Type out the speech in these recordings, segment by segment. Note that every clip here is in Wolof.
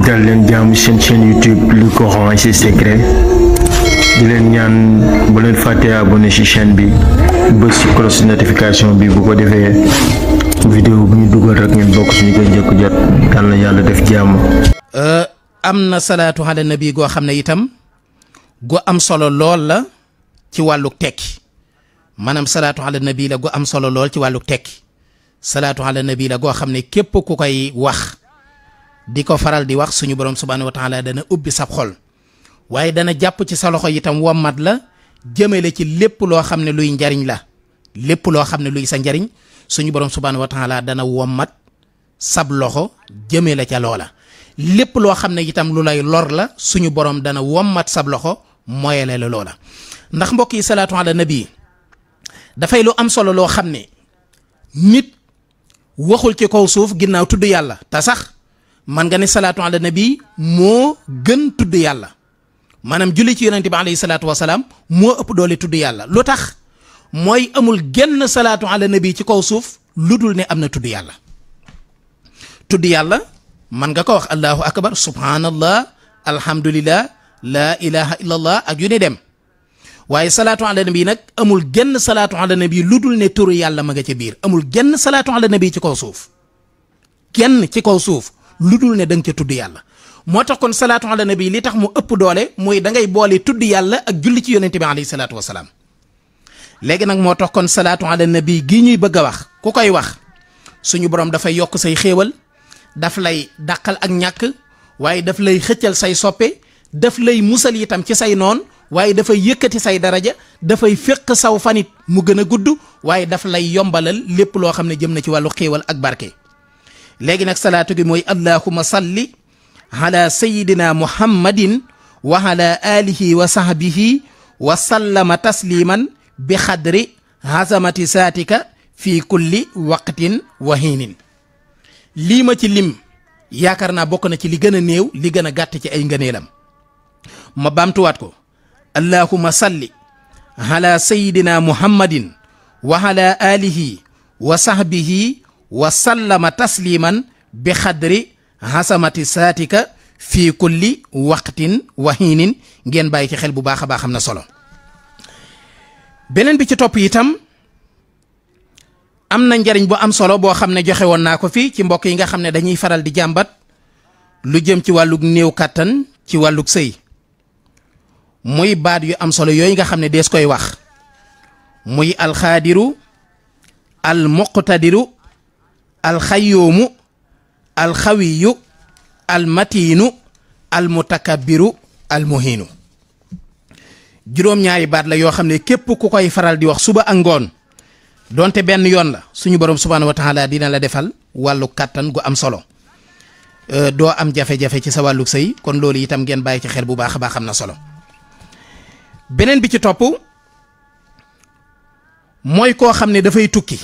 dal leen jaamu seen chaîne YouTube le Coran et ses secrets di leen ñaan bu leen fàtte abonné ci chaîne bi bës ci cloche notification bi bu ko defee vidéo bu ñu dugal rek ngeen bokk suñu koy njëkk jot yal na yàlla def jàmm. am na salaatu ala nabi goo xam ne itam gu am solo lool la ci wàllu tekki maanaam salaatu ala nabi la gu am solo lool ci wàllu tekki salaatu ala nabi la goo xam ne képp ku koy wax di ko faral di wax suñu borom subhaanahu wa taala dana ubbi sab xol waaye dana jàpp ci sa loxo itam wommat la jëmale ci lépp loo xam ne luy njariñ la lépp loo xam ne luy sa njariñ suñu borom subhaanahu wa taala dana wommat sab loxo jëmale ca loola lépp loo xam ne itam lu lay lor la suñu borom dana wommat sab loxo moyele la loola ndax mbokk yi salaatu ala nabi dafay lu am solo loo xam ne nit waxul ci kaw suuf ginnaaw tudd yàlla te sax man nga ne salaatu ala nabi moo gën tudd yàlla maanaam julli ci yonente bi alayhi salaatu wasalaam moo ëpp doole tudd yàlla lu tax mooy amul genn salaatu ala nabi ci kaw suuf lu dul ne am na tudd yàlla man nga ko wax allahu akbar subhanallah alhamdulillah la ilaha illallah ak yu ne dem waaye salaatu ala nabi nag amul genn salaatu ala nabi lu dul ne turu yàlla ma nga ca biir amul genn salaatu ala nabi ci kaw suuf kenn ci kaw suuf lu dul ne da nga ca tudd yàlla moo tax kon salaatu ala nabi li tax mu ëpp doole mooy da ngay boole tudd yàlla ak julli ci yonente bi alayhi salaatu wasalaam léegi nag moo tax kon salaatu ala nabi gii ñuy bëgg a wax ku koy wax suñu borom dafay yokk say xéewal daf lay dàqal ak ñàkk waaye daf lay xëccal say soppe daf lay musal itam ci say noon waaye dafay yëkkati say daraja dafay féq saw fanit mu gën a gudd waaye daf lay yombalal lépp loo xam ne jëm na ci wàllu xéewal ak barke léegi nag salaatu gi mooy allahumma salli ala sayidina muhammadin wa ala alihi wa sahbihi wa sallama tasliman bi xadri hazamati saatika fi kulli waqtin wa hiinin lii ma ci lim yaakaar naa bokk na ci li gën a néew li gën a gàtt ci ay ngëneelam ma baamtuwaat ko allahumma salli ala sayidina muhammadin wa ala alihi wa sahbihi wa sallama tasliman bi xadri hasamati saatika fii kulli waqtin wa hiinin ngeen bàyyi ci xel bu baax a baax am na solo beneen bi ci topp itam am na njariñ bu am solo boo xam ne joxe woon naa ko fii ci mbokk yi nga xam ne dañuy faral di jàmbat lu jëm ci wàllug néew kàttan ci wàllug sëy muy baat yu am solo yooyu nga xam ne dees koy wax muy alxaadiru almuqtadiru alxayyoomu alxawiyu almatiinu almutakabbiru almuhiinu juróom-ñaari baat la yoo xam ne képp ku koy faral di wax suba ak ngoon donte benn yoon la suñu borom subhaanahu wa taala dina la defal wàllu kàttan gu am solo doo am jafe-jafe ci sa wàllu sëy kon loolu itam ngeen bàyyi ci xel bu baax a baax am na solo beneen bi ci topp mooy koo xam ne dafay tukki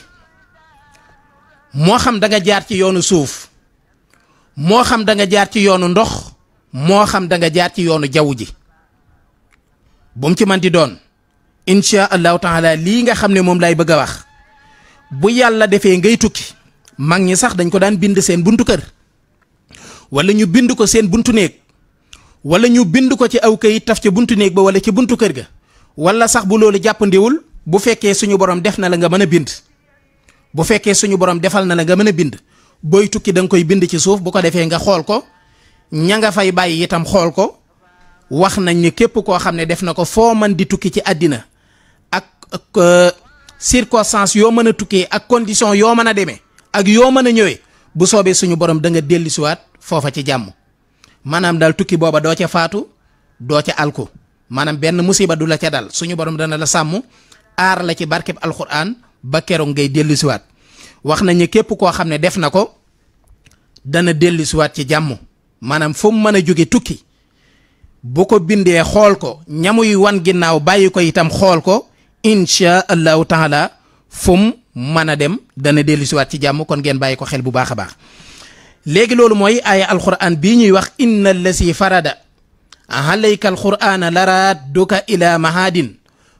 moo xam da nga jaar ci yoonu suuf moo xam da nga jaar ci yoonu ndox moo xam da nga jaar ci yoonu jaww ji bu mu ci man di doon insha allahu taala lii nga xam ne moom lay bëgg a wax bu yàlla defee ngay tukki mag ñi sax dañ ko daan bind seen buntu kër wala ñu bind ko seen buntu néeg wala ñu bind ko ci aw kayit taf ca buntu néeg ba wala ci buntu kër ga wala sax bu loolu jàppandiwul bu fekkee suñu borom def na la nga mën a bind bu fekkee suñu borom defal na la nga mën a bind booy tukki da nga koy bind ci suuf bu ko defee nga xool ko ña nga fay bàyyi itam xool ko wax nañ ni képp koo xam ne def na ko foo mën di tukki ci àddina ak circonstance yoo mën a tukkee ak condition yoo mën a demee ak yoo mën a ñëwee bu soobee suñu borom da nga dellusiwaat foofa ci jàmm maanaam daal tukki booba doo ca faatu doo ca alku maanaam benn musiba du la ca dal suñu borom dana la sàmm aar la ci barkeb alquran ba keroog ngay dellusiwaat wax nañ ne képp koo xam ne def na ko dana dellusiwaat ci jàmm maanaam fu mu mën a jóge tukki bu ko bindee xool ko ñamuy wan ginnaaw bàyyi ko itam xool ko insha allahu taala fu mu mën a dem dana dellusiwaat ci jàmm kon ngeen bàyyi ko xel bu baax a baax léegi loolu mooy aaya alquran bii ñuy wax inna allasi farada alayka alqur'ana laradduka ila mahadin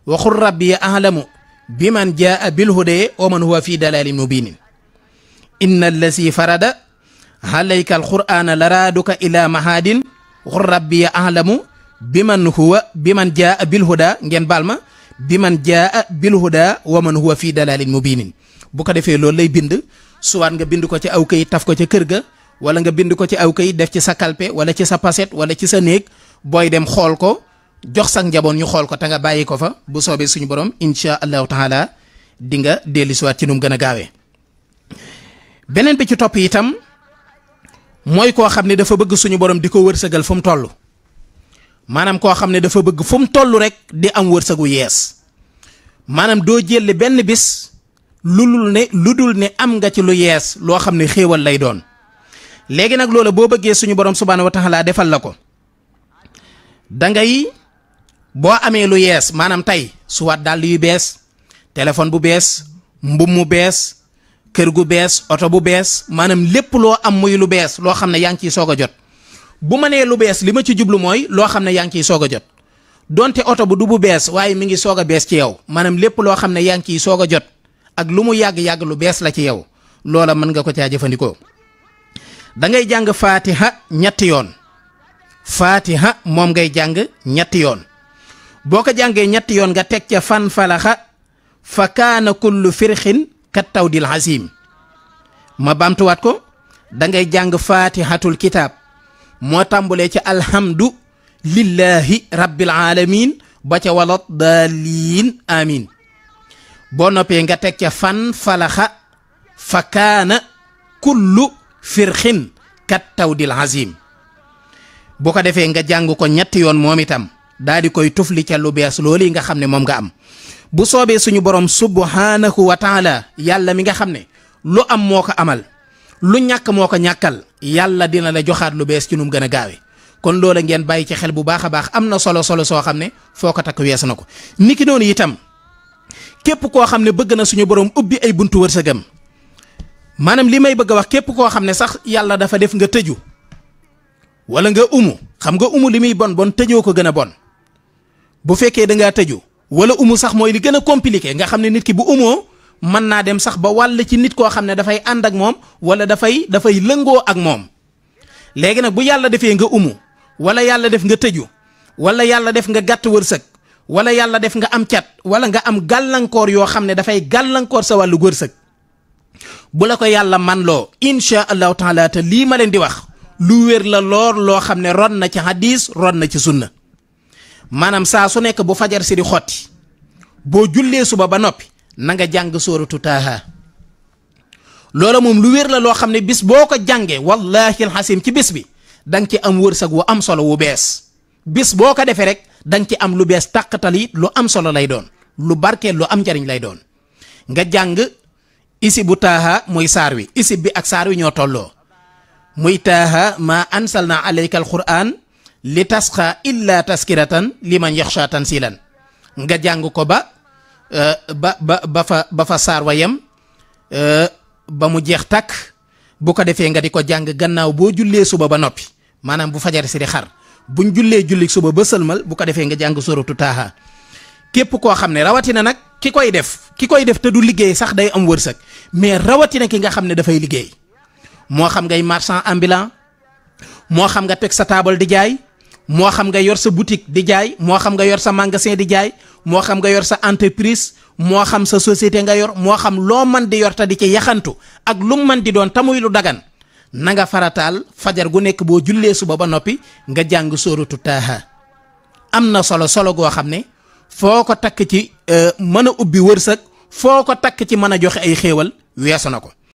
wa qul rabbi ahlamu biman jaa bilhude wa man huwa fi dalalin mubinin inna allasi farada alayka alqur'ana laraaduka ila mahadin xur rabbiya ahlamu biman jaa bilhuda ngeen baal ma biman jaa bilhuda wa man huwa fii dalalin mubinin. bu ko defee loolu lay bind suwaat nga bind ko ci aw kayit taf ko ca kër ga, wala nga bind ko ci aw kayit def ci sa kalpe wala ci sa paset wala ci sa néeg, booy dem xool ko jox sa njaboot ñu xool ko te nga bàyyi ko fa. bu soobee suñu borom insha allahu taala di nga dellu siwaat ci nu mu gën a gaawee. beneen bi ci topp itam mooy koo xam ne dafa bëgg suñu borom di ko wërsëgal fu mu toll, maanaam koo xam ne dafa bëgg fu mu toll rek di am wërsëgu yees, maanaam doo jël benn bis lu dul ne am nga ci lu yees loo xam ne xéewal lay doon. léegi nag loola boo bëggee suñu borom subhaanahu wa taala defal la ko, dangay boo amee lu yees, maanaam tey suwaat dàll yu bees, téléphone bu bees, mbub mu bees, kër gu bees, oto bu bees, maanaam lépp loo am muy lu bees loo xam ne yaa ngi ciy soog a jot. bu ma nee lu bees li ma ci jublu mooy loo xam ne yaa ngi ciy soog a jot, donte oto bu du bu bees waaye mi ngi soog a bees ci yow, maanaam lépp loo xam ne yaa ngi ciy soog a jot ak lu mu yàgg-yàgg lu bees la ci yow, loola mën nga ko caa jëfandikoo. da ngay jàng fatiha ñetti yoon, fatiha moom ngay jàng ñetti yoon. boo ko jàngee ñetti yoon nga teg ca fan falaxa fa kaana kullu firxin kat tawdil azim. ma baamtuwaat ko, da ngay jàng fatihatul kitab moo tàmbulee ci alhamdu lillahi rabbil alamin ba ca walat daliin amin. boo noppee nga teg ca fan falaxa fa kaana kullu firxin kat tawdil azim. bu ko defee nga jàng ko ñetti yoon moom itam daal di koy tufli ca lu bees loolu yi nga xam ne moom nga am. bu soobee suñu borom subhanahu wa taala, yàlla mi nga xam ne lu am moo ko amal, lu ñàkk moo ko ñàkkal, yàlla dina la joxaat lu bees ci nu mu gën a gaawe. kon loola ngeen bàyyi ci xel bu baax a baax, am na solo soo xam ne foo ko takk weesu na ko. niki noonu itam képp koo xam ne bëgg na suñu borom ubbi ay buntu wërsëgam, maanaam li may bëgg a wax, képp koo xam ne sax yàlla dafa def nga tëju wala nga umu, xam nga umu li muy bon bon tëjoo ko gën a bon. bu fekkee da ngaa tëju wala umu sax mooy li gën a compliqué, nga xam ne nit ki bu umoo mën naa dem sax ba wàll ci nit koo xam ne dafay ànd ak moom wala dafay lëngoo ak moom. léegi nag bu yàlla defee nga umu wala yàlla def nga tëju wala yàlla def nga gàtt wërsëg wala yàlla def nga am cat wala nga am gàllankoor yoo xam ne dafay gàllankoor sa wàllu wërsëg, bu la ko yàlla man loo insha allahu taala, te lii ma leen di wax lu wér la loor loo xam ne ron na ci hadis, ron na ci sunna. maanaam saa su nekk bu fajar si di xotti, boo jullee suba ba noppi na nga jàng sóoratu Taaha. loola moom lu wér la loo xam ne bis boo ko jàngee wallahi alxasim ci bis bi da nga ci am wërsëg wu am solo wu bees. bis boo ko defee rek da nga ci am lu bees tàqatali, lu am solo lay doon, lu barkeel, lu am njariñ lay doon. nga jàng isib bu Taaha muy saar wi, isib bi ak saar wi ñoo tolloo, muy Taaha ma ansalna alayka alquran li tasqa illa taskiratan liman yaxsha tansilan. nga jàng ko ba fa saar wa yem, ba mu jeex takk. bu ko defee nga di ko jàng gannaaw boo jullee suba ba noppi, maanaam bu fajar si di xar, buñ jullee julli suba ba sëlmal, bu ko defee nga jàng suratu Taaha. képp koo xam ne rawatina nag ki koy def te du liggéey sax day am wërsëg, mais rawatina ki nga xam ne dafay liggéey, moo xam ngay marchand ambulant, moo xam nga teg sa taabal di jaay, moo xam nga yor sa boutique di jaay, moo xam nga yor sa magasin di jaay, moo xam nga yor sa entreprise, moo xam sa société nga yor, moo xam loo man di yor te di ci yaxantu ak lu man di doon tamuy lu dagan, na nga farataal fajar gu nekk boo jullee suba ba noppi nga jàng sóoratu Taaha. am na solo goo xam ne foo ko takk ci mën a ubbi wërsëg, foo ko takk ci mën a joxe ay xéewal weesu na ko.